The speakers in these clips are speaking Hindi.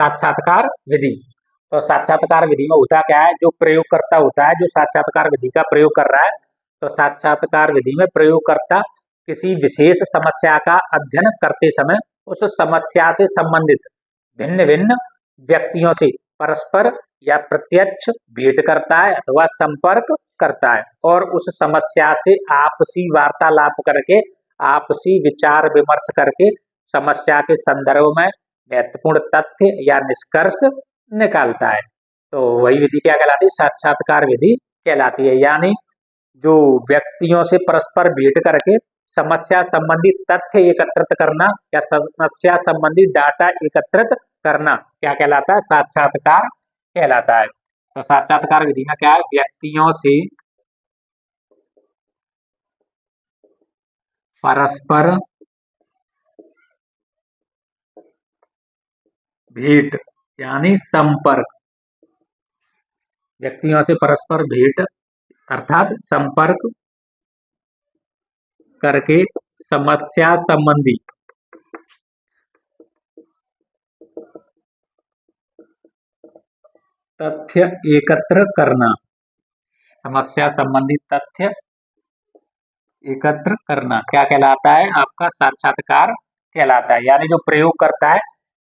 साक्षात्कार विधि। तो साक्षात्कार विधि में होता क्या है, जो प्रयोगकर्ता होता है, जो साक्षात्कार विधि का प्रयोग कर रहा है, तो साक्षात्कार विधि में प्रयोगकर्ता किसी विशेष समस्या का अध्ययन करते समय उस समस्या से संबंधित भिन्न भिन्न व्यक्तियों से परस्पर या प्रत्यक्ष भेंट करता है अथवा संपर्क करता है और उस समस्या से आपसी वार्तालाप करके, आपसी विचार विमर्श करके समस्या के संदर्भ में महत्वपूर्ण तथ्य या निष्कर्ष निकालता है। तो वही विधि क्या कहलाती है, साक्षात्कार विधि कहलाती है। यानी जो व्यक्तियों से परस्पर भेंट करके समस्या संबंधी तथ्य एकत्रित करना या समस्या संबंधी डाटा एकत्रित करना क्या कहलाता है, साक्षात्कार कहलाता है। तो साक्षात्कार विधि में क्या है, व्यक्तियों से परस्पर भेंट यानी संपर्क, व्यक्तियों से परस्पर भेंट अर्थात संपर्क करके समस्या संबंधी तथ्य एकत्र करना, समस्या संबंधी तथ्य एकत्र करना क्या कहलाता है, आपका साक्षात्कार कहलाता है। यानी जो प्रयोग करता है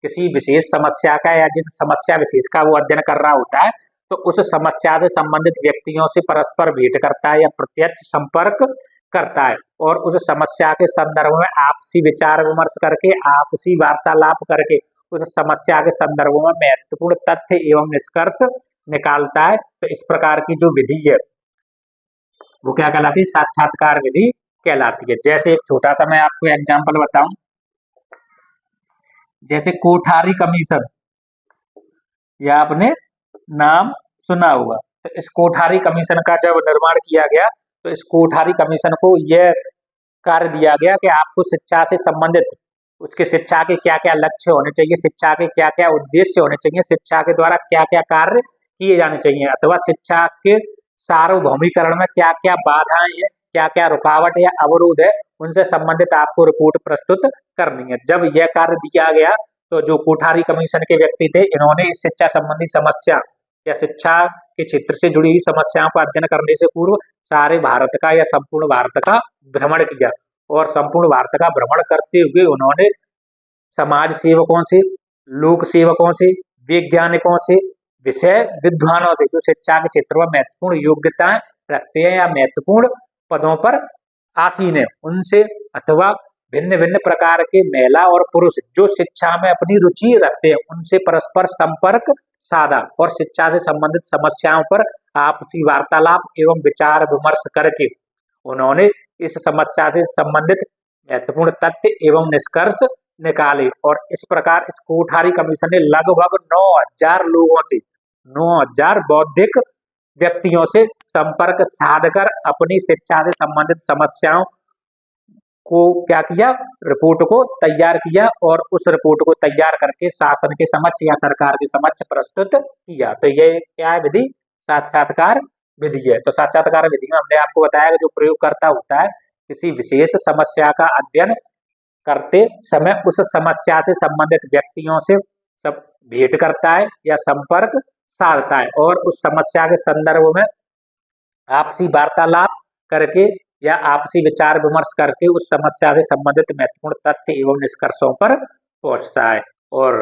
किसी विशेष समस्या का या जिस समस्या विशेष का वो अध्ययन कर रहा होता है, तो उस समस्या से संबंधित व्यक्तियों से परस्पर भेंट करता है या प्रत्यक्ष संपर्क करता है और उस समस्या के संदर्भ में आपसी विचार विमर्श करके, आपसी वार्तालाप करके उस समस्या के संदर्भ में महत्वपूर्ण तथ्य एवं निष्कर्ष निकालता है। तो इस प्रकार की जो विधि है वो क्या कहलाती है, साक्षात्कार विधि कहलाती है। जैसे एक छोटा सा मैं आपको एग्जाम्पल बताऊं, जैसे कोठारी कमीशन, यह आपने नाम सुना होगा। तो इस कोठारी कमीशन का जब निर्माण किया गया तो इस कोठारी कमीशन को यह कार्य दिया गया कि आपको शिक्षा से संबंधित उसके शिक्षा के क्या क्या लक्ष्य होने चाहिए, शिक्षा के क्या क्या उद्देश्य होने चाहिए, शिक्षा के द्वारा क्या क्या कार्य किए जाने चाहिए अथवा शिक्षा के सार्वभौमिकरण में क्या क्या बाधाएं हैं, क्या क्या रुकावट या अवरोध है, उनसे संबंधित आपको रिपोर्ट प्रस्तुत करनी है। जब यह कार्य दिया गया तो जो कोठारी कमीशन के व्यक्ति थे, इन्होंने इस शिक्षा संबंधी समस्या या शिक्षा के क्षेत्र से जुड़ी हुई समस्याओं का अध्ययन करने से पूर्व सारे भारत का या संपूर्ण भारत का भ्रमण किया और संपूर्ण भारत का भ्रमण करते हुए उन्होंने समाज सेवकों से, लोक सेवकों से, वैज्ञानिकों से, विषय विद्वानों से जो शिक्षा के क्षेत्र में महत्वपूर्ण योग्यताएं रखते हैं या महत्वपूर्ण पदों पर आसीन है, उनसे अथवा भिन्न भिन्न प्रकार के महिला और पुरुष जो शिक्षा में अपनी रुचि रखते हैं उनसे परस्पर संपर्क साधा और शिक्षा से संबंधित समस्याओं पर आपसी वार्तालाप एवं विचार विमर्श करके उन्होंने इस समस्या से संबंधित महत्वपूर्ण तथ्य एवं निष्कर्ष निकाले। और इस प्रकार इस कोठारी कमीशन ने लगभग 9000 लोगों से, 9000 बौद्धिक व्यक्तियों से संपर्क साधकर अपनी शिक्षा से संबंधित समस्याओं को क्या किया, रिपोर्ट को तैयार किया और उस रिपोर्ट को तैयार करके शासन के समक्ष या सरकार के समक्ष प्रस्तुत किया। तो ये क्या है विधि, साक्षात्कार विधि है। तो साक्षात्कार विधि में हमने आपको बताया कि जो प्रयोगकर्ता होता है किसी विशेष समस्या का अध्ययन करते समय उस समस्या से संबंधित व्यक्तियों से सब भेंट करता है या संपर्क साधता है और उस समस्या के संदर्भ में आपसी वार्तालाप करके या आपसी विचार विमर्श करके उस समस्या से संबंधित महत्वपूर्ण तथ्य एवं निष्कर्षों पर पहुंचता है। और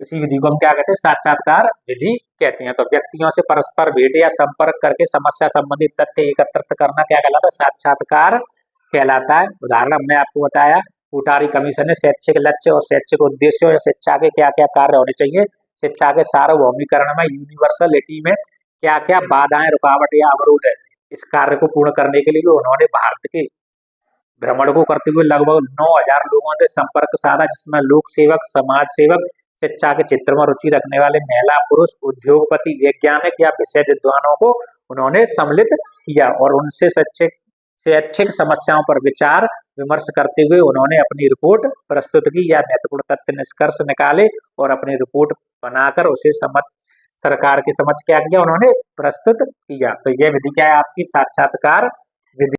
इसी विधि को हम क्या कहते हैं, साक्षात्कार विधि कहते हैं। तो व्यक्तियों से परस्पर भेंट या संपर्क करके समस्या संबंधित तथ्य एकत्रित करना क्या कहलाता है, साक्षात्कार कहलाता है। उदाहरण हमने आपको बताया, कोठारी कमीशन ने शैक्षिक लक्ष्य और शैक्षिक उद्देश्यों या शिक्षा के क्या क्या कार्य होने चाहिए, शिक्षा के सार्वभौमिकरण में यूनिवर्सलिटी में क्या क्या बाधाएं, रुकावट या अवरोध है, इस कार्य को पूर्ण करने के लिए उन्होंने भारत के भ्रमण को करते हुए लगभग 9000 लोगों से संपर्क साधा, जिसमें लोक सेवक, समाज सेवक, शिक्षा के क्षेत्र में रुचि रखने वाले महिला पुरुष, उद्योगपति, वैज्ञानिक या विषय विद्वानों को उन्होंने सम्मिलित किया और उनसे शैक्षिक समस्याओं पर विचार विमर्श करते हुए उन्होंने अपनी रिपोर्ट प्रस्तुत की या महत्वपूर्ण तथ्य निष्कर्ष निकाले और अपनी रिपोर्ट बनाकर उसे सरकार के समक्ष क्या किया, उन्होंने प्रस्तुत किया। तो यह विधि क्या है आपकी, साक्षात्कार